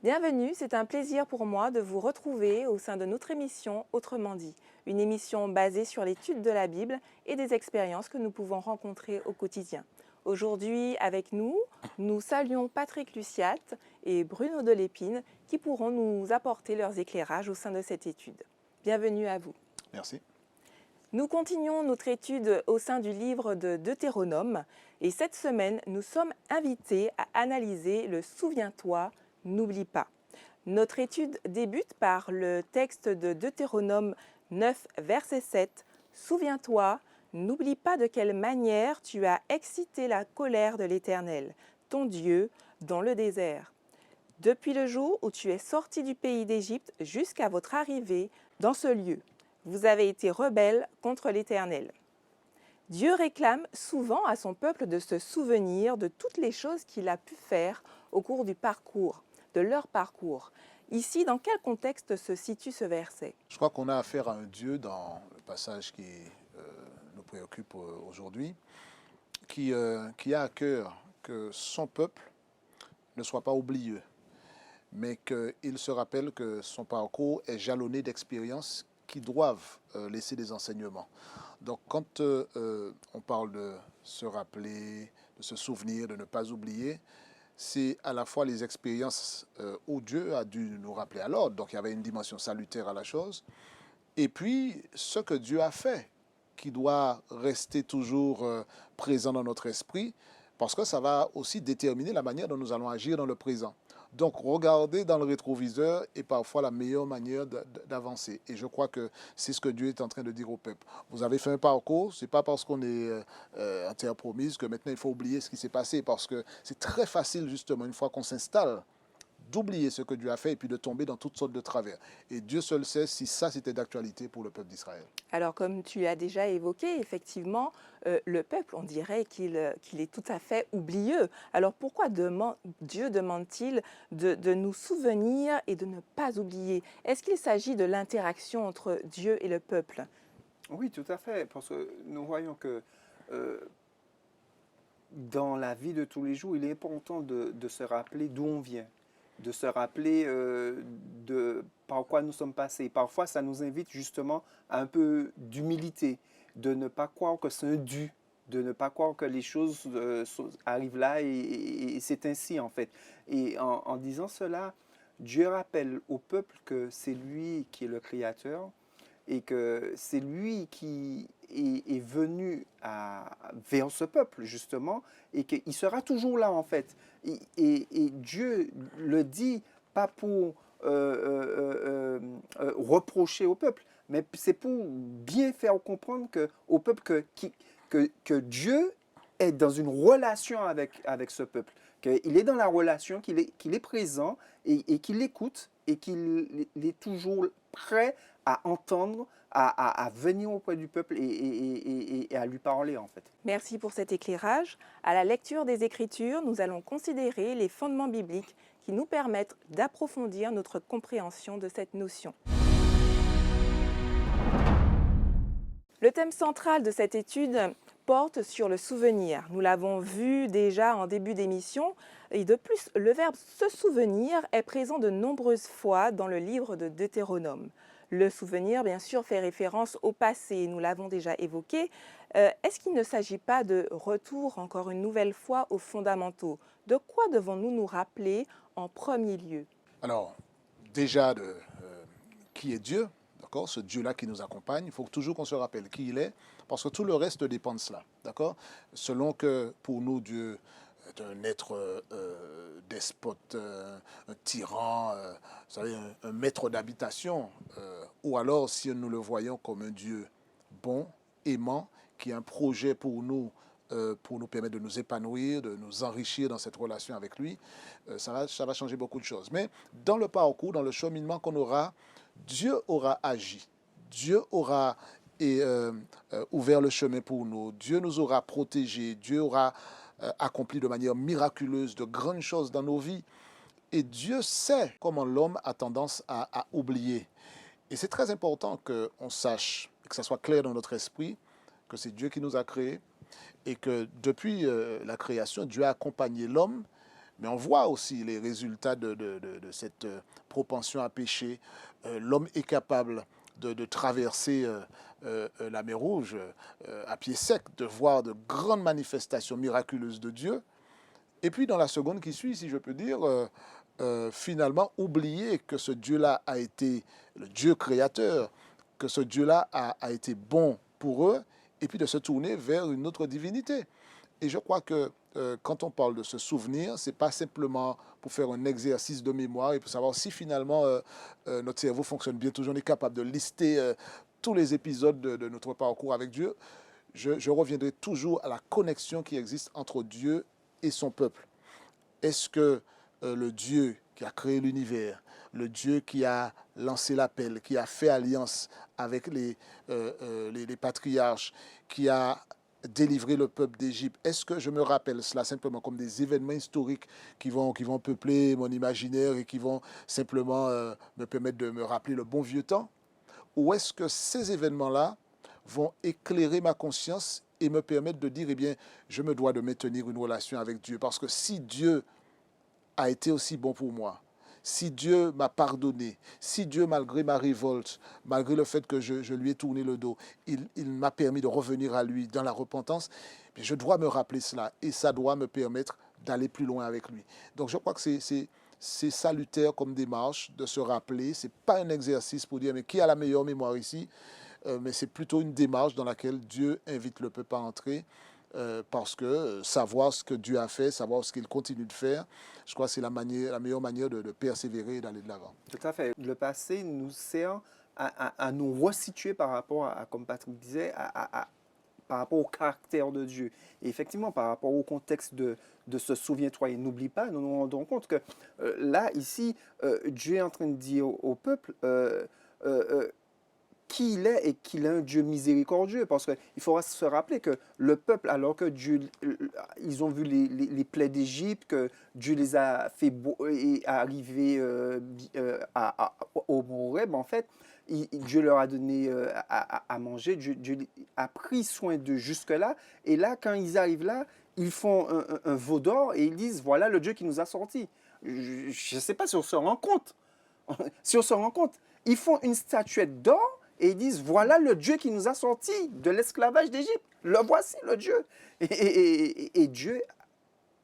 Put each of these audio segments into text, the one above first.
Bienvenue, c'est un plaisir pour moi de vous retrouver au sein de notre émission Autrement dit, une émission basée sur l'étude de la Bible et des expériences que nous pouvons rencontrer au quotidien. Aujourd'hui, avec nous, nous saluons Patrick Luciat et Bruno Delépine qui pourront nous apporter leurs éclairages au sein de cette étude. Bienvenue à vous. Merci. Nous continuons notre étude au sein du livre de Deutéronome et cette semaine, nous sommes invités à analyser le Souviens-toi, n'oublie pas. Notre étude débute par le texte de Deutéronome 9, verset 7. Souviens-toi, n'oublie pas de quelle manière tu as excité la colère de l'Éternel, ton Dieu, dans le désert. Depuis le jour où tu es sorti du pays d'Égypte jusqu'à votre arrivée dans ce lieu, vous avez été rebelles contre l'Éternel. Dieu réclame souvent à son peuple de se souvenir de toutes les choses qu'il a pu faire au cours de leur parcours. Ici, dans quel contexte se situe ce verset? Je crois qu'on a affaire à un Dieu dans le passage qui nous préoccupe aujourd'hui, qui a à cœur que son peuple ne soit pas oublieux, mais qu'il se rappelle que son parcours est jalonné d'expériences qui doivent laisser des enseignements. Donc quand on parle de se rappeler, de se souvenir, de ne pas oublier, c'est à la fois les expériences où Dieu a dû nous rappeler à l'ordre, donc il y avait une dimension salutaire à la chose, et puis ce que Dieu a fait, qui doit rester toujours présent dans notre esprit, parce que ça va aussi déterminer la manière dont nous allons agir dans le présent. Donc, regarder dans le rétroviseur est parfois la meilleure manière d'avancer. Et je crois que c'est ce que Dieu est en train de dire au peuple. Vous avez fait un parcours, ce n'est pas parce qu'on est en terre promise que maintenant il faut oublier ce qui s'est passé, parce que c'est très facile, justement, une fois qu'on s'installe, d'oublier ce que Dieu a fait et puis de tomber dans toutes sortes de travers. Et Dieu seul sait si ça, c'était d'actualité pour le peuple d'Israël. Alors, comme tu as déjà évoqué, effectivement, le peuple, on dirait qu'il est tout à fait oublieux. Alors, pourquoi Dieu demande-t-il de nous souvenir et de ne pas oublier? Est-ce qu'il s'agit de l'interaction entre Dieu et le peuple? Oui, tout à fait, parce que nous voyons que dans la vie de tous les jours, il est important de se rappeler d'où on vient, de se rappeler de par quoi nous sommes passés. Parfois, ça nous invite justement à un peu d'humilité, de ne pas croire que c'est un dû, de ne pas croire que les choses arrivent là et c'est ainsi en fait. Et en disant cela, Dieu rappelle au peuple que c'est lui qui est le Créateur et que c'est lui qui est venu vers ce peuple, justement, et qu'il sera toujours là, en fait. Et Dieu le dit pas pour reprocher au peuple, mais c'est pour bien faire comprendre au peuple que Dieu est dans une relation avec ce peuple, qu'il est dans la relation, qu'il est présent et qu'il écoute et qu'il est toujours prêt à entendre, à venir auprès du peuple et à lui parler en fait. Merci pour cet éclairage. À la lecture des Écritures, nous allons considérer les fondements bibliques qui nous permettent d'approfondir notre compréhension de cette notion. Le thème central de cette étude porte sur le souvenir. Nous l'avons vu déjà en début d'émission et de plus, le verbe se souvenir est présent de nombreuses fois dans le livre de Deutéronome. Le souvenir, bien sûr, fait référence au passé, nous l'avons déjà évoqué. Est-ce qu'il ne s'agit pas de retour, encore une nouvelle fois, aux fondamentaux? De quoi devons-nous nous rappeler en premier lieu? Alors, déjà, qui est Dieu, d'accord? Ce Dieu-là qui nous accompagne, il faut toujours qu'on se rappelle qui il est, parce que tout le reste dépend de cela, d'accord? Selon que pour nous, Dieu est un être despote, un tyran, vous savez, un maître d'habitation, ou alors si nous le voyons comme un Dieu bon, aimant, qui a un projet pour nous permettre de nous épanouir, de nous enrichir dans cette relation avec lui, ça va changer beaucoup de choses. Mais dans le parcours, dans le cheminement qu'on aura, Dieu aura agi. Dieu aura ouvert le chemin pour nous. Dieu nous aura protégés. Dieu aura accompli de manière miraculeuse de grandes choses dans nos vies. Et Dieu sait comment l'homme a tendance à oublier. Et c'est très important qu'on sache, que ça soit clair dans notre esprit, que c'est Dieu qui nous a créés, et que depuis la création, Dieu a accompagné l'homme Mais on voit aussi les résultats de cette propension à pécher. L'homme est capable de traverser la mer Rouge à pied sec, de voir de grandes manifestations miraculeuses de Dieu. Et puis dans la seconde qui suit, si je peux dire, finalement oublier que ce Dieu-là a été le Dieu créateur, que ce Dieu-là a été bon pour eux, et puis de se tourner vers une autre divinité. Et je crois que quand on parle de se souvenir, ce n'est pas simplement pour faire un exercice de mémoire et pour savoir si finalement notre cerveau fonctionne bien. Toujours on est capable de lister tous les épisodes de notre parcours avec Dieu. Je reviendrai toujours à la connexion qui existe entre Dieu et son peuple. Est-ce que le Dieu qui a créé l'univers, le Dieu qui a lancé l'appel, qui a fait alliance avec les patriarches, qui a délivré le peuple d'Égypte, est-ce que je me rappelle cela simplement comme des événements historiques qui vont peupler mon imaginaire et qui vont simplement me permettre de me rappeler le bon vieux temps? Ou est-ce que ces événements-là vont éclairer ma conscience et me permettre de dire, eh bien, je me dois de maintenir une relation avec Dieu? Parce que si Dieu a été aussi bon pour moi, si Dieu m'a pardonné, si Dieu, malgré ma révolte, malgré le fait que je lui ai tourné le dos, il m'a permis de revenir à lui dans la repentance, je dois me rappeler cela et ça doit me permettre d'aller plus loin avec lui. Donc je crois que c'est salutaire comme démarche de se rappeler. Ce n'est pas un exercice pour dire mais qui a la meilleure mémoire ici, mais c'est plutôt une démarche dans laquelle Dieu invite le peuple à entrer. Parce que savoir ce que Dieu a fait, savoir ce qu'il continue de faire, je crois que c'est la meilleure manière de persévérer et d'aller de l'avant. Tout à fait. Le passé nous sert à nous resituer par rapport comme Patrick disait, par rapport au caractère de Dieu. Et effectivement, par rapport au contexte de ce souviens-toi et n'oublie pas, nous nous rendons compte que là, ici, Dieu est en train de dire au peuple qui il est et qu'il est un Dieu miséricordieux. Parce qu'il faudra se rappeler que le peuple, alors que Dieu, ils ont vu les plaies d'Égypte, que Dieu les a fait arriver au Horeb, en fait, Dieu leur a donné à manger, Dieu a pris soin d'eux jusque-là. Et là, quand ils arrivent là, ils font un veau d'or et ils disent, voilà le Dieu qui nous a sortis. Je ne sais pas si on se rend compte. Si on se rend compte, ils font une statuette d'or et ils disent, voilà le Dieu qui nous a sortis de l'esclavage d'Égypte. Le voici, le Dieu. Et Dieu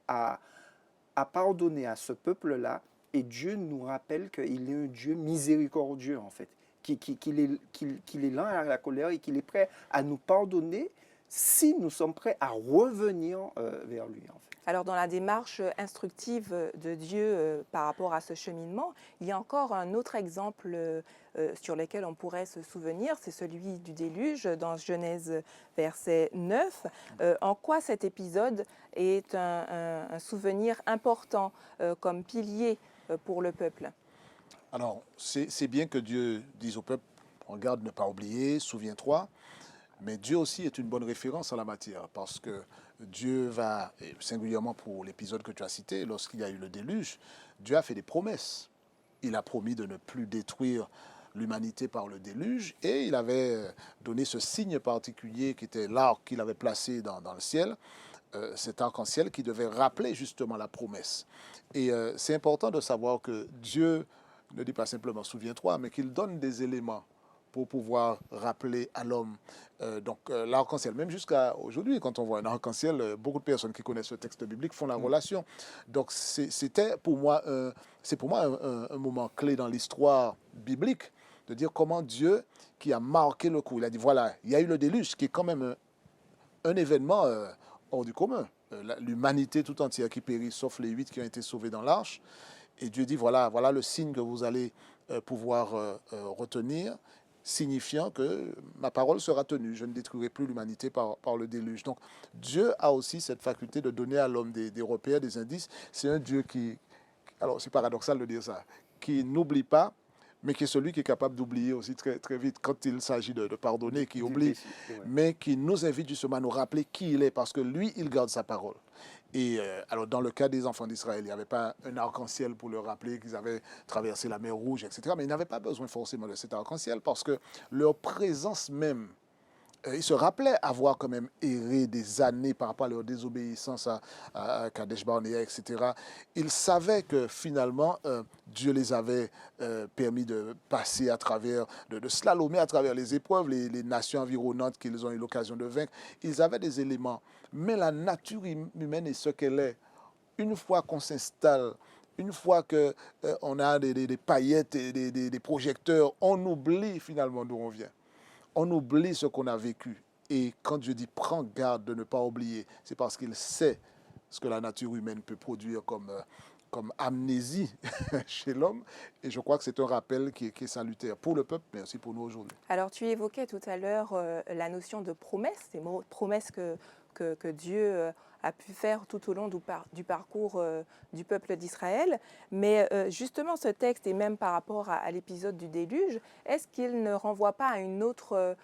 a pardonné à ce peuple-là. Et Dieu nous rappelle qu'il est un Dieu miséricordieux, en fait. Qu'il est lent à la colère et qu'il est prêt à nous pardonner si nous sommes prêts à revenir vers lui, en fait. Alors, dans la démarche instructive de Dieu par rapport à ce cheminement, il y a encore un autre exemple sur lequel on pourrait se souvenir, c'est celui du déluge dans Genèse verset 9. En quoi cet épisode est un souvenir important comme pilier pour le peuple? Alors, c'est bien que Dieu dise au peuple, regarde, ne pas oublier, souviens-toi, mais Dieu aussi est une bonne référence en la matière, parce que Dieu va, et singulièrement pour l'épisode que tu as cité, lorsqu'il y a eu le déluge, Dieu a fait des promesses. Il a promis de ne plus détruire l'humanité par le déluge, et il avait donné ce signe particulier qui était l'arc qu'il avait placé dans le ciel, cet arc-en-ciel qui devait rappeler justement la promesse. Et c'est important de savoir que Dieu ne dit pas simplement souviens-toi, mais qu'il donne des éléments pour pouvoir rappeler à l'homme. L'arc-en-ciel, même jusqu'à aujourd'hui, quand on voit un arc-en-ciel, beaucoup de personnes qui connaissent le texte biblique font la relation. Donc c'était pour moi, c'est pour moi un moment clé dans l'histoire biblique, de dire comment Dieu, qui a marqué le coup, il a dit voilà, il y a eu le déluge, qui est quand même un événement hors du commun. L'humanité tout entière qui périt, sauf les 8 qui ont été sauvés dans l'arche. Et Dieu dit, voilà le signe que vous allez pouvoir retenir, signifiant que ma parole sera tenue. Je ne détruirai plus l'humanité par le déluge. Donc Dieu a aussi cette faculté de donner à l'homme des repères, des indices. C'est un Dieu qui, alors c'est paradoxal de dire ça, qui n'oublie pas, mais qui est celui qui est capable d'oublier aussi très, très vite quand il s'agit de pardonner, qui oublie, mais qui nous invite justement à nous rappeler qui il est, parce que lui, il garde sa parole. Et alors, dans le cas des enfants d'Israël, il n'y avait pas un arc-en-ciel pour leur rappeler qu'ils avaient traversé la mer Rouge, etc. Mais ils n'avaient pas besoin forcément de cet arc-en-ciel parce que leur présence même Ils se rappelaient avoir quand même erré des années par rapport à leur désobéissance à Kadesh Barnea, etc. Ils savaient que finalement, Dieu les avait permis de passer à travers, de slalomer à travers les épreuves, les nations environnantes qu'ils ont eu l'occasion de vaincre. Ils avaient des éléments. Mais la nature humaine est ce qu'elle est. Une fois qu'on s'installe, une fois qu'on a des paillettes et des projecteurs, on oublie finalement d'où on vient. On oublie ce qu'on a vécu. Et quand Dieu dit prends garde de ne pas oublier, c'est parce qu'il sait ce que la nature humaine peut produire comme amnésie chez l'homme. Et je crois que c'est un rappel qui est salutaire pour le peuple, mais aussi pour nous aujourd'hui. Alors, tu évoquais tout à l'heure la notion de promesse, ces promesses que Dieu a pu faire tout au long du parcours du peuple d'Israël. Mais justement, ce texte, et même par rapport à l'épisode du déluge, est-ce qu'il ne renvoie pas à une autre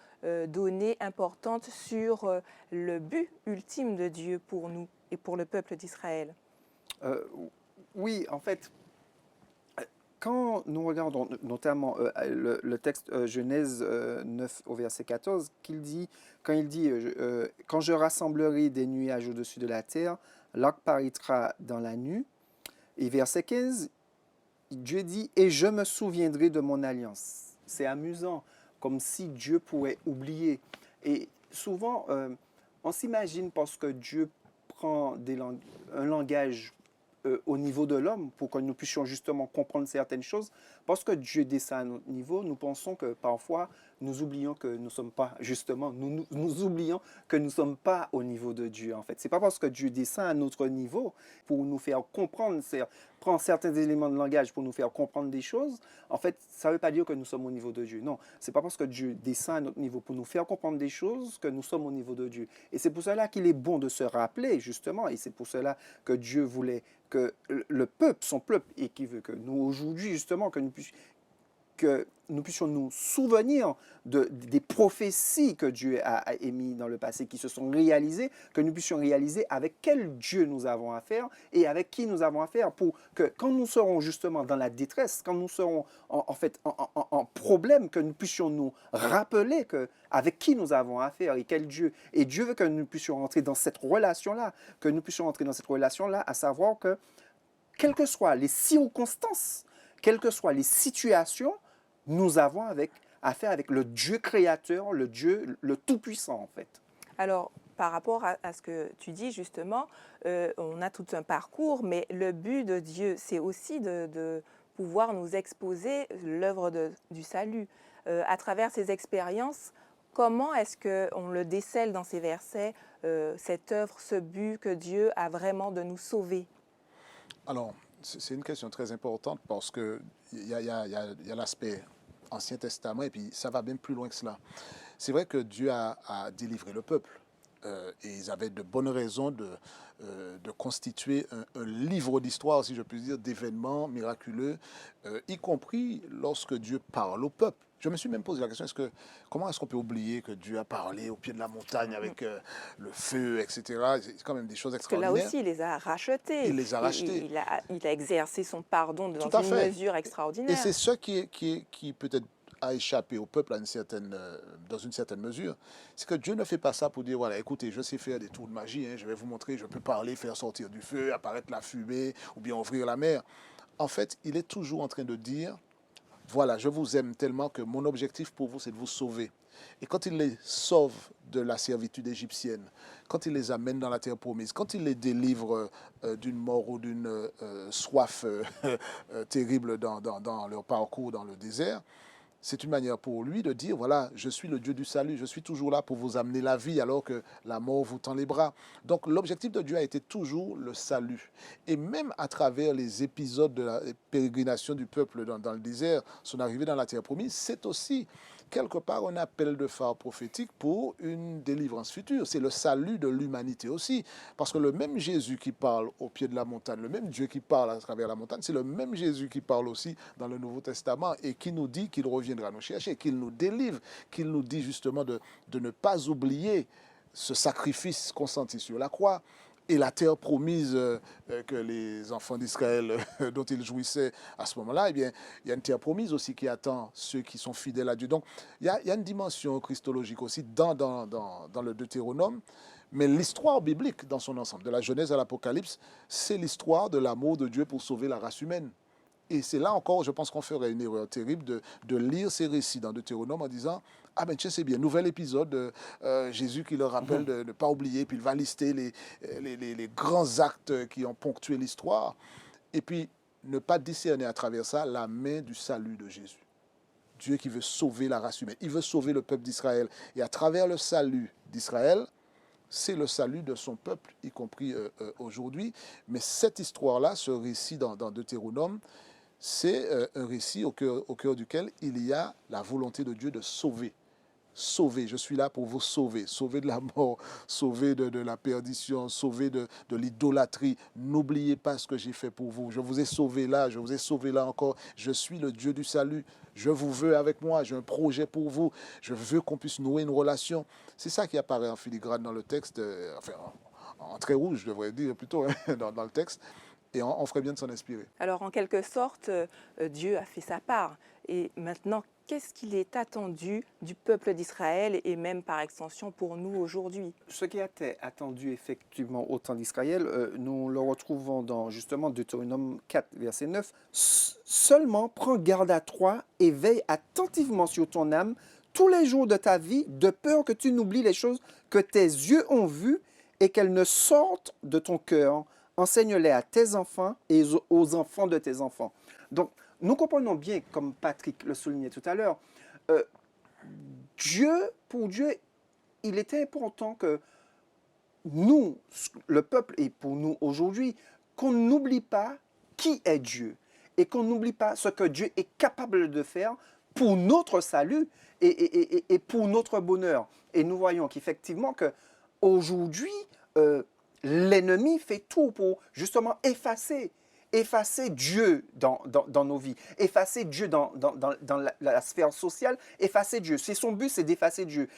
donnée importante sur le but ultime de Dieu pour nous et pour le peuple d'Israël? Oui, en fait, quand nous regardons notamment le texte Genèse 9 au verset 14, quand il dit quand je rassemblerai des nuages au-dessus de la terre, l'arc paraîtra dans la nuit. Et verset 15, Dieu dit et je me souviendrai de mon alliance. C'est amusant, comme si Dieu pourrait oublier. Et souvent, on s'imagine parce que Dieu prend un langage au niveau de l'homme pour que nous puissions justement comprendre certaines choses. Parce que Dieu descend à notre niveau, nous pensons que parfois nous oublions que nous ne sommes pas, justement, nous oublions que nous ne sommes pas au niveau de Dieu en fait. Ce n'est pas parce que Dieu descend à notre niveau pour nous faire comprendre, prend certains éléments de langage pour nous faire comprendre des choses, en fait, ça ne veut pas dire que nous sommes au niveau de Dieu. Non, ce n'est pas parce que Dieu descend à notre niveau pour nous faire comprendre des choses que nous sommes au niveau de Dieu. Et c'est pour cela qu'il est bon de se rappeler, justement, et c'est pour cela que Dieu voulait que le peuple, son peuple, et qui veut que nous, aujourd'hui, justement, que nous puissions nous souvenir des prophéties que Dieu a émises dans le passé, qui se sont réalisées, que nous puissions réaliser avec quel Dieu nous avons affaire et avec qui nous avons affaire, pour que quand nous serons justement dans la détresse, quand nous serons en problème, que nous puissions nous rappeler avec qui nous avons affaire et quel Dieu. Et Dieu veut que nous puissions entrer dans cette relation-là, à savoir que, quelles que soient les circonstances, quelles que soient les situations, nous avons affaire avec le Dieu créateur, le Dieu, le Tout-Puissant, en fait. Alors, par rapport à ce que tu dis, justement, on a tout un parcours, mais le but de Dieu, c'est aussi de pouvoir nous exposer l'œuvre du salut. À travers ces expériences, comment est-ce qu'on le décèle dans ces versets, cette œuvre, ce but que Dieu a vraiment de nous sauver? Alors, c'est une question très importante parce qu'il y a l'aspect Ancien Testament et puis ça va bien plus loin que cela. C'est vrai que Dieu a délivré le peuple et ils avaient de bonnes raisons de constituer un livre d'histoire, si je puis dire, d'événements miraculeux, y compris lorsque Dieu parle au peuple. Je me suis même posé la question, comment est-ce qu'on peut oublier que Dieu a parlé au pied de la montagne avec le feu, etc. C'est quand même des choses Parce que extraordinaires. là aussi, il les a rachetés. Il les a rachetés. Il a exercé son pardon dans Tout à une fait. mesure extraordinaire. Et c'est ce qui peut-être a échappé au peuple dans une certaine mesure. C'est que Dieu ne fait pas ça pour dire, voilà, écoutez, je sais faire des tours de magie, je vais vous montrer, je peux parler, faire sortir du feu, apparaître la fumée, ou bien ouvrir la mer. En fait, il est toujours en train de dire, voilà, je vous aime tellement que mon objectif pour vous, c'est de vous sauver. Et quand il les sauve de la servitude égyptienne, quand il les amène dans la terre promise, quand il les délivre d'une mort ou d'une soif terrible dans leur parcours dans le désert, c'est une manière pour lui de dire, voilà, je suis le Dieu du salut, je suis toujours là pour vous amener la vie alors que la mort vous tend les bras. Donc l'objectif de Dieu a été toujours le salut. Et même à travers les épisodes de la pérégrination du peuple dans le désert, son arrivée dans la terre promise, c'est aussi quelque part un appel de phare prophétique pour une délivrance future. C'est le salut de l'humanité aussi. Parce que le même Jésus qui parle au pied de la montagne, le même Dieu qui parle à travers la montagne, c'est le même Jésus qui parle aussi dans le Nouveau Testament et qui nous dit qu'il reviendra nous chercher, qu'il nous délivre, qu'il nous dit justement de ne pas oublier ce sacrifice consenti sur la croix. et la terre promise que les enfants d'Israël dont ils jouissaient à ce moment-là, eh bien, il y a une terre promise aussi qui attend ceux qui sont fidèles à Dieu. Donc, il y a une dimension christologique aussi dans le Deutéronome, mais l'histoire biblique dans son ensemble, de la Genèse à l'Apocalypse, c'est l'histoire de l'amour de Dieu pour sauver la race humaine. Et c'est là encore, je pense qu'on ferait une erreur terrible de lire ces récits dans Deutéronome en disant ah ben tiens, c'est bien, nouvel épisode, Jésus qui leur rappelle de ne pas oublier, puis il va lister les grands actes qui ont ponctué l'histoire, et puis ne pas discerner à travers ça la main du salut de Jésus. Dieu qui veut sauver la race humaine, il veut sauver le peuple d'Israël. Et à travers le salut d'Israël, c'est le salut de son peuple, y compris aujourd'hui. Mais cette histoire-là, ce récit dans Deutéronome, c'est un récit au cœur duquel il y a la volonté de Dieu de sauver. Sauver, je suis là pour vous sauver, sauver de la mort, sauver de la perdition, sauver de l'idolâtrie. N'oubliez pas ce que j'ai fait pour vous. Je vous ai sauvé là, je vous ai sauvé là encore. Je suis le Dieu du salut. Je vous veux avec moi, j'ai un projet pour vous. Je veux qu'on puisse nouer une relation. C'est ça qui apparaît en filigrane dans le texte, enfin en trait rouge, je devrais dire plutôt, hein, dans le texte. Et on ferait bien de s'en inspirer. Alors, en quelque sorte, Dieu a fait sa part. Et maintenant, qu'est-ce qu'il est attendu du peuple d'Israël et même par extension pour nous aujourd'hui? Ce qui était attendu effectivement au temps d'Israël, nous le retrouvons dans justement Deutéronome 4, verset 9. Seulement prends garde à toi et veille attentivement sur ton âme tous les jours de ta vie, de peur que tu n'oublies les choses que tes yeux ont vues et qu'elles ne sortent de ton cœur. Enseigne-les à tes enfants et aux enfants de tes enfants. Donc, nous comprenons bien, comme Patrick le soulignait tout à l'heure, pour Dieu, il était important que nous, le peuple, et pour nous aujourd'hui, qu'on n'oublie pas qui est Dieu et qu'on n'oublie pas ce que Dieu est capable de faire pour notre salut et pour notre bonheur. Et nous voyons qu'effectivement, qu'aujourd'hui, l'ennemi fait tout pour justement effacer Dieu dans nos vies, effacer Dieu dans la sphère sociale, effacer Dieu. C'est son but, c'est d'effacer Dieu.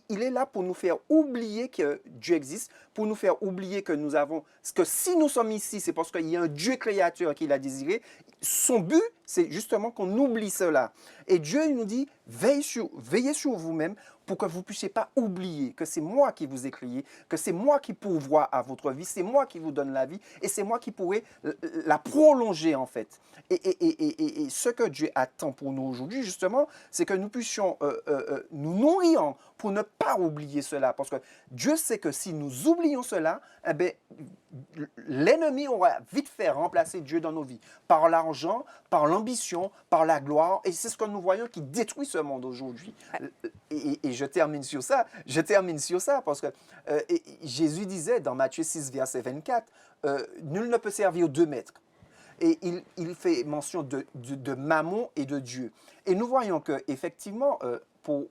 Il est là pour nous faire oublier que Dieu existe, pour nous faire oublier que nous avons, que si nous sommes ici, c'est parce qu'il y a un Dieu créateur qui l'a désiré. Son but, c'est justement qu'on oublie cela. Et Dieu, il nous dit, veillez sur vous-même pour que vous ne puissiez pas oublier que c'est moi qui vous ai créé, que c'est moi qui pourvois à votre vie, c'est moi qui vous donne la vie et c'est moi qui pourrai la prolonger en fait. Et ce que Dieu attend pour nous aujourd'hui, justement, c'est que nous puissions nous nourrir pour ne pas oublier cela. Parce que Dieu sait que si nous oublions cela, eh bien, l'ennemi aura vite fait remplacer Dieu dans nos vies par l'argent, par l'ambition, par la gloire. Et c'est ce que nous voyons qui détruit ce monde aujourd'hui. Et je termine sur ça. Parce que Jésus disait dans Matthieu 6, verset 24, nul ne peut servir 2 maîtres. Et il fait mention de Mammon et de Dieu. Et nous voyons qu'effectivement, pour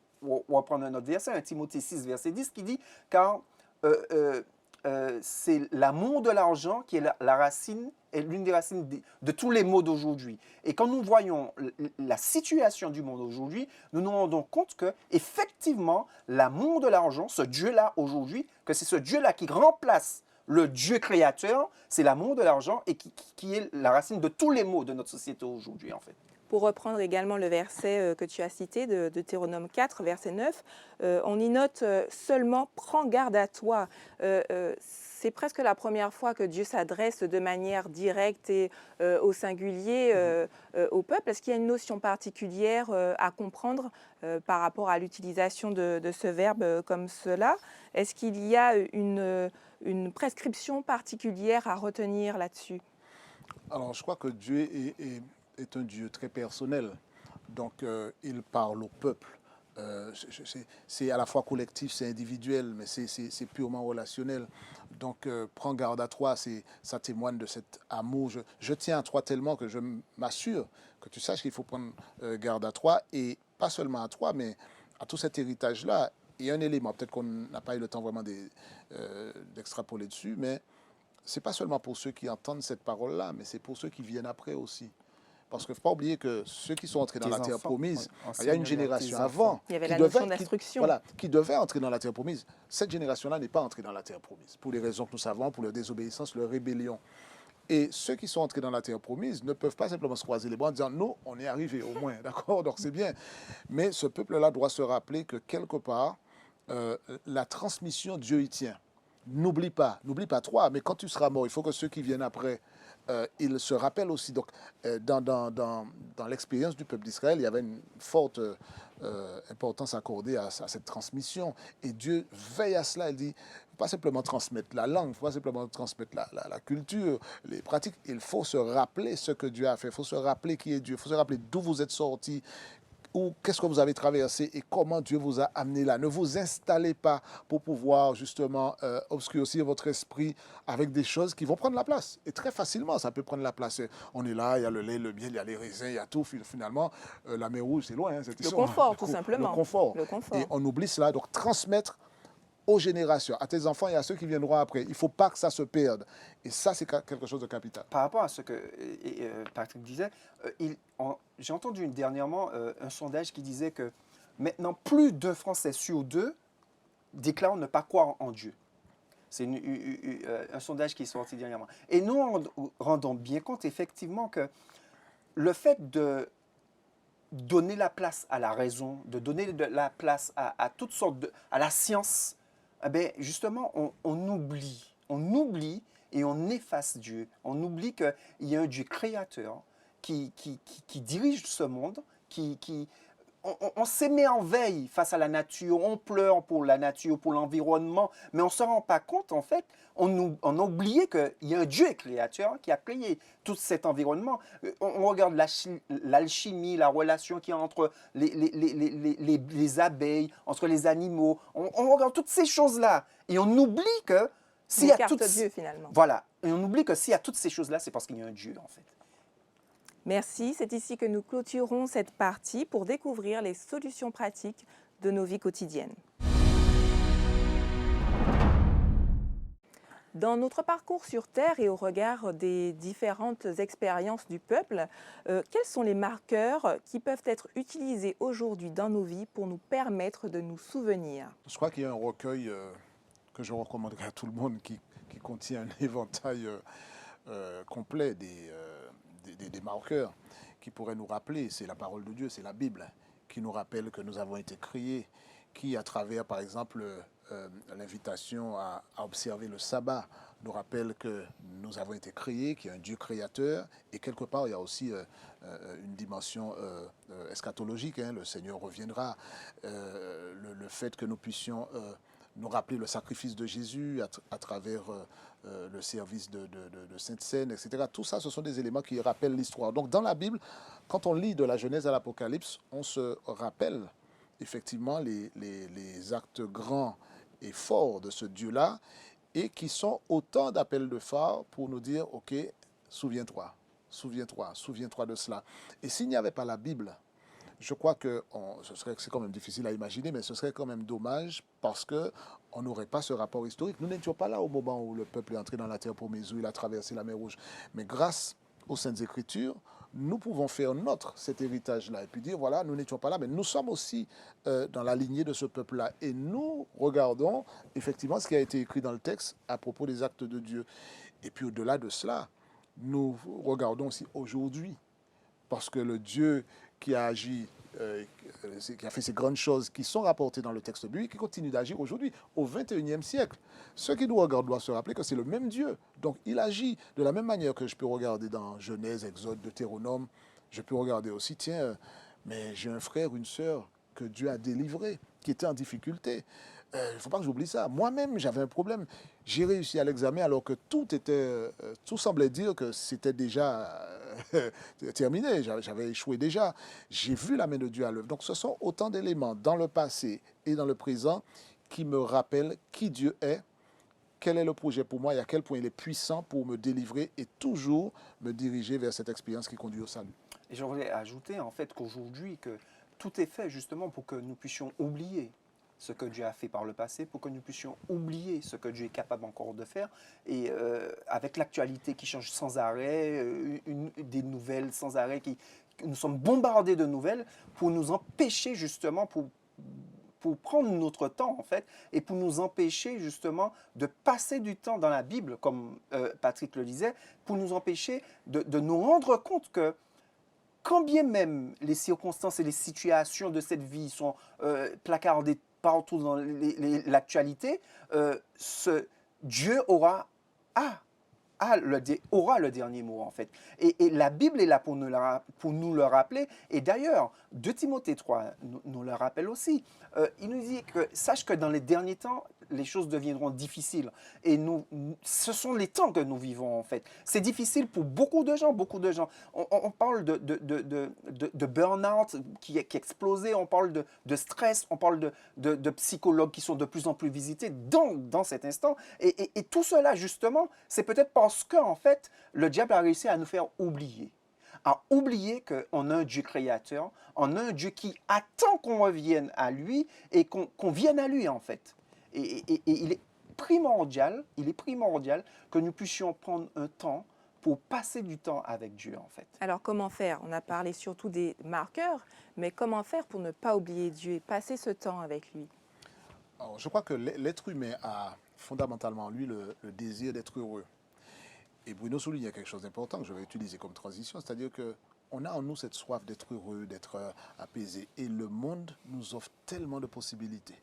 reprendre un autre verset, 1 Timothée 6, verset 10, qui dit « Car c'est l'amour de l'argent qui est la racine, est l'une des racines de tous les maux d'aujourd'hui. » Et quand nous voyons la situation du monde aujourd'hui, nous nous rendons compte que effectivement, l'amour de l'argent, ce Dieu-là aujourd'hui, que c'est ce Dieu-là qui remplace le Dieu créateur, c'est l'amour de l'argent et qui est la racine de tous les maux de notre société aujourd'hui, en fait. Pour reprendre également le verset que tu as cité de Deutéronome 4, verset 9, on y note seulement « prends garde à toi ». C'est presque la première fois que Dieu s'adresse de manière directe et au singulier au peuple. Est-ce qu'il y a une notion particulière à comprendre par rapport à l'utilisation de ce verbe comme cela? Est-ce qu'il y a une prescription particulière à retenir là-dessus? Alors, je crois que Dieu est un Dieu très personnel. Donc, il parle au peuple. C'est à la fois collectif, c'est individuel, mais c'est purement relationnel. Donc, prends garde à toi, ça témoigne de cet amour. Je tiens à toi tellement que je m'assure que tu saches qu'il faut prendre garde à toi, et pas seulement à toi, mais à tout cet héritage-là. Et un élément, peut-être qu'on n'a pas eu le temps vraiment d'extrapoler dessus, mais ce n'est pas seulement pour ceux qui entendent cette parole-là, mais c'est pour ceux qui viennent après aussi. Parce qu'il ne faut pas oublier que ceux qui sont entrés dans Tes la terre enfants, promise, on il y a une enseigne à tes génération enfants. avant Il y avait qui la notion devait, d'instruction. voilà, qui devait entrer dans la terre promise. Cette génération-là n'est pas entrée dans la terre promise, pour les raisons que nous savons, pour leur désobéissance, leur rébellion. Et ceux qui sont entrés dans la terre promise ne peuvent pas simplement se croiser les bras en disant nous, on est arrivé au moins, d'accord, donc c'est bien. Mais ce peuple-là doit se rappeler que quelque part, la transmission, Dieu y tient. N'oublie pas toi, mais quand tu seras mort, il faut que ceux qui viennent après, ils se rappellent aussi. Donc, dans l'expérience du peuple d'Israël, il y avait une forte importance accordée à cette transmission. Et Dieu veille à cela. Il dit, pas simplement transmettre la langue, pas simplement transmettre la culture, les pratiques. Il faut se rappeler ce que Dieu a fait. Il faut se rappeler qui est Dieu. Il faut se rappeler d'où vous êtes sortis, ou qu'est-ce que vous avez traversé et comment Dieu vous a amené là. Ne vous installez pas pour pouvoir justement obscurcir votre esprit avec des choses qui vont prendre la place. Et très facilement, ça peut prendre la place. On est là, il y a le lait, le miel, il y a les raisins, il y a tout. Finalement, la mer Rouge, c'est loin. Hein, Le confort, tout simplement. Le confort. Le confort. Et on oublie cela. Donc, transmettre aux générations, à tes enfants et à ceux qui viendront après. Il ne faut pas que ça se perde. Et ça, c'est quelque chose de capital. Par rapport à ce que Patrick disait, j'ai entendu dernièrement un sondage qui disait que maintenant, plus d'un Français sur deux déclarent ne pas croire en Dieu. C'est un sondage qui est sorti dernièrement. Et nous rendons bien compte effectivement que le fait de donner la place à la raison, de donner la place à toutes sortes à la science, eh bien, justement, on oublie et on efface Dieu. On oublie qu'il y a un Dieu créateur qui dirige ce monde, on s'émerveille face à la nature, on pleure pour la nature, pour l'environnement, mais on ne se rend pas compte, en fait, on a oublié qu'il y a un Dieu créateur qui a créé tout cet environnement. On regarde l'alchimie, la relation qu'il y a entre les abeilles, entre les animaux, on regarde toutes ces choses-là, et on oublie que s'il y a toutes... Dieu, finalement. Voilà, et on oublie que s'il y a toutes ces choses-là, c'est parce qu'il y a un Dieu, en fait. Merci, c'est ici que nous clôturons cette partie pour découvrir les solutions pratiques de nos vies quotidiennes. Dans notre parcours sur Terre et au regard des différentes expériences du peuple, quels sont les marqueurs qui peuvent être utilisés aujourd'hui dans nos vies pour nous permettre de nous souvenir? Je crois qu'il y a un recueil que je recommanderais à tout le monde qui contient un éventail complet des marqueurs qui pourraient nous rappeler. C'est la parole de Dieu, c'est la Bible qui nous rappelle que nous avons été créés, qui à travers par exemple l'invitation à observer le sabbat nous rappelle que nous avons été créés, qu'il y a un Dieu créateur, et quelque part il y a aussi une dimension eschatologique, hein, le Seigneur reviendra, le fait que nous puissions nous rappeler le sacrifice de Jésus à travers le service de Sainte Seine, etc. Tout ça, ce sont des éléments qui rappellent l'histoire. Donc dans la Bible, quand on lit de la Genèse à l'Apocalypse, on se rappelle effectivement les actes grands et forts de ce Dieu-là, et qui sont autant d'appels de phare pour nous dire, ok, souviens-toi de cela. Et s'il n'y avait pas la Bible, je crois que c'est quand même difficile à imaginer, mais ce serait quand même dommage parce qu'on n'aurait pas ce rapport historique. Nous n'étions pas là au moment où le peuple est entré dans la terre promise, où il a traversé la mer Rouge. Mais grâce aux Saintes Écritures, nous pouvons faire notre cet héritage-là et puis dire, voilà, nous n'étions pas là, mais nous sommes aussi dans la lignée de ce peuple-là. Et nous regardons effectivement ce qui a été écrit dans le texte à propos des actes de Dieu. Et puis au-delà de cela, nous regardons aussi aujourd'hui, parce que le Dieu qui a agi, qui a fait ces grandes choses qui sont rapportées dans le texte biblique, qui continue d'agir aujourd'hui, au XXIe siècle. Ceux qui nous regardent doivent se rappeler que c'est le même Dieu. Donc il agit de la même manière que je peux regarder dans Genèse, Exode, Deutéronome. Je peux regarder aussi, tiens, mais j'ai un frère, une sœur que Dieu a délivré, qui était en difficulté. Il ne faut pas que j'oublie ça. Moi-même, j'avais un problème. J'ai réussi à l'examen alors que tout semblait dire que c'était déjà terminé. J'avais échoué déjà. J'ai vu la main de Dieu à l'œuvre. Donc ce sont autant d'éléments dans le passé et dans le présent qui me rappellent qui Dieu est, quel est le projet pour moi et à quel point il est puissant pour me délivrer et toujours me diriger vers cette expérience qui conduit au salut. Et je voulais ajouter en fait qu'aujourd'hui, que tout est fait justement pour que nous puissions oublier. ce que Dieu a fait par le passé, pour que nous puissions oublier ce que Dieu est capable encore de faire. Et avec l'actualité qui change sans arrêt, des nouvelles sans arrêt, nous sommes bombardés de nouvelles pour nous empêcher justement, pour prendre notre temps en fait, et pour nous empêcher justement de passer du temps dans la Bible, comme Patrick le disait, pour nous empêcher de nous rendre compte que quand bien même les circonstances et les situations de cette vie sont placardées partout dans l'actualité, Dieu aura le dernier mot en fait. Et la Bible est là pour nous le rappeler. Et d'ailleurs, 2 Timothée 3 nous le rappelle aussi. Il nous dit que sache que dans les derniers temps, les choses deviendront difficiles. Et ce sont les temps que nous vivons en fait. C'est difficile pour beaucoup de gens, beaucoup de gens. On parle de burn-out qui est explosé, on parle de stress, on parle de psychologues qui sont de plus en plus visités dans cet instant. Et tout cela justement, c'est peut-être parce qu'en fait, le diable a réussi à nous faire oublier. À oublier qu'on a un Dieu créateur, on a un Dieu qui attend qu'on revienne à lui et qu'on vienne à lui en fait. Et il est primordial que nous puissions prendre un temps pour passer du temps avec Dieu en fait. Alors comment faire? On a parlé surtout des marqueurs, mais comment faire pour ne pas oublier Dieu et passer ce temps avec lui? Alors, je crois que l'être humain a fondamentalement en lui le désir d'être heureux. Et Bruno souligne quelque chose d'important que je vais utiliser comme transition, c'est-à-dire qu'on a en nous cette soif d'être heureux, d'être apaisé. Et le monde nous offre tellement de possibilités.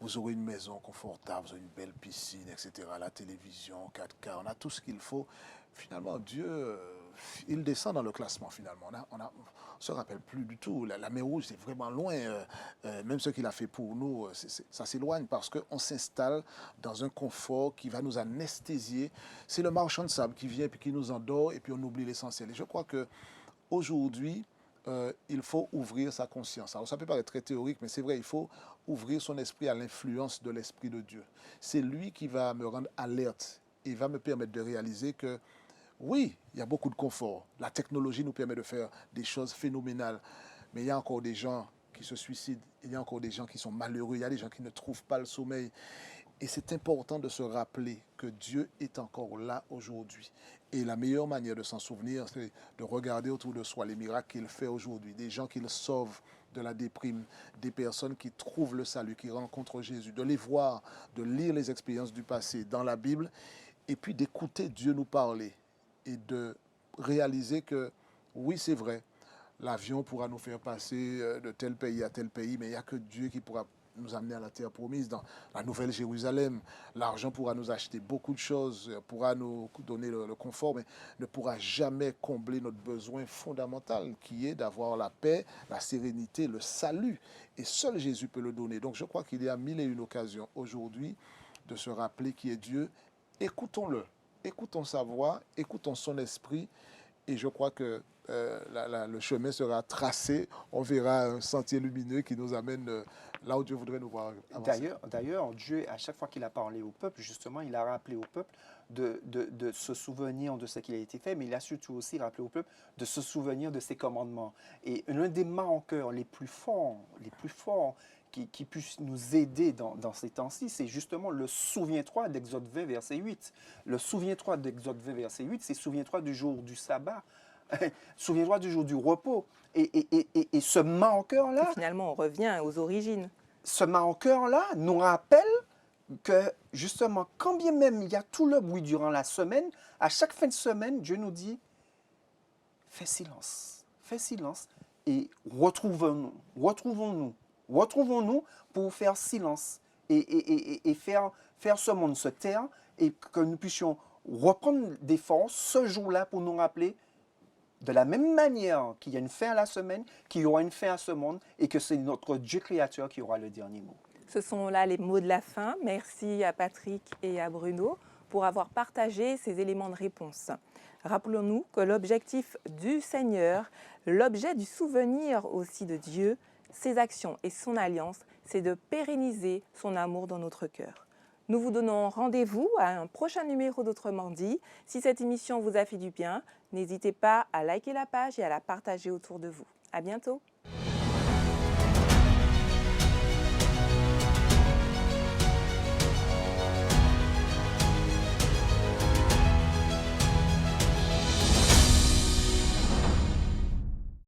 Vous aurez une maison confortable, vous aurez une belle piscine, etc. La télévision, 4K, on a tout ce qu'il faut. Finalement, Dieu, il descend dans le classement finalement. On ne se rappelle plus du tout. La mer Rouge, c'est vraiment loin. Même ce qu'il a fait pour nous, ça s'éloigne parce qu'on s'installe dans un confort qui va nous anesthésier. C'est le marchand de sable qui vient et qui nous endort et puis on oublie l'essentiel. Et je crois qu'aujourd'hui, il faut ouvrir sa conscience. Alors ça peut paraître très théorique, mais c'est vrai, il faut ouvrir son esprit à l'influence de l'Esprit de Dieu. C'est lui qui va me rendre alerte et va me permettre de réaliser que oui, il y a beaucoup de confort. La technologie nous permet de faire des choses phénoménales, mais il y a encore des gens qui se suicident, il y a encore des gens qui sont malheureux, il y a des gens qui ne trouvent pas le sommeil. Et c'est important de se rappeler que Dieu est encore là aujourd'hui. Et la meilleure manière de s'en souvenir, c'est de regarder autour de soi les miracles qu'il fait aujourd'hui, des gens qu'il sauve de la déprime, des personnes qui trouvent le salut, qui rencontrent Jésus, de les voir, de lire les expériences du passé dans la Bible, et puis d'écouter Dieu nous parler et de réaliser que oui, c'est vrai, l'avion pourra nous faire passer de tel pays à tel pays, mais il n'y a que Dieu qui pourra nous amener à la terre promise, dans la Nouvelle Jérusalem. L'argent pourra nous acheter beaucoup de choses, pourra nous donner le confort, mais ne pourra jamais combler notre besoin fondamental, qui est d'avoir la paix, la sérénité, le salut. Et seul Jésus peut le donner. Donc je crois qu'il y a mille et une occasions aujourd'hui de se rappeler qui est Dieu. Écoutons-le, écoutons sa voix, écoutons son esprit, et je crois que le chemin sera tracé, on verra un sentier lumineux qui nous amène là où Dieu voudrait nous voir avancer. D'ailleurs, Dieu, à chaque fois qu'il a parlé au peuple, justement, il a rappelé au peuple de se souvenir de ce qui a été fait, mais il a surtout aussi rappelé au peuple de se souvenir de ses commandements. Et l'un des marqueurs les plus forts qui puissent nous aider dans ces temps-ci, c'est justement le souviens-toi d'Exode 20, verset 8. Le souviens-toi d'Exode 20, verset 8, c'est souviens-toi du jour du sabbat. Souviens-toi du jour du repos. Et ce marqueur-là... Finalement, on revient aux origines. Ce marqueur-là nous rappelle que, justement, quand bien même il y a tout le bruit durant la semaine, à chaque fin de semaine, Dieu nous dit, fais silence et retrouvons-nous pour faire silence et faire ce monde se taire et que nous puissions reprendre des forces ce jour-là pour nous rappeler de la même manière qu'il y a une fin à la semaine, qu'il y aura une fin à ce monde et que c'est notre Dieu créateur qui aura le dernier mot. Ce sont là les mots de la fin. Merci à Patrick et à Bruno pour avoir partagé ces éléments de réponse. Rappelons-nous que l'objectif du Seigneur, l'objet du souvenir aussi de Dieu, ses actions et son alliance, c'est de pérenniser son amour dans notre cœur. Nous vous donnons rendez-vous à un prochain numéro d'Autrement dit. Si cette émission vous a fait du bien, n'hésitez pas à liker la page et à la partager autour de vous. À bientôt.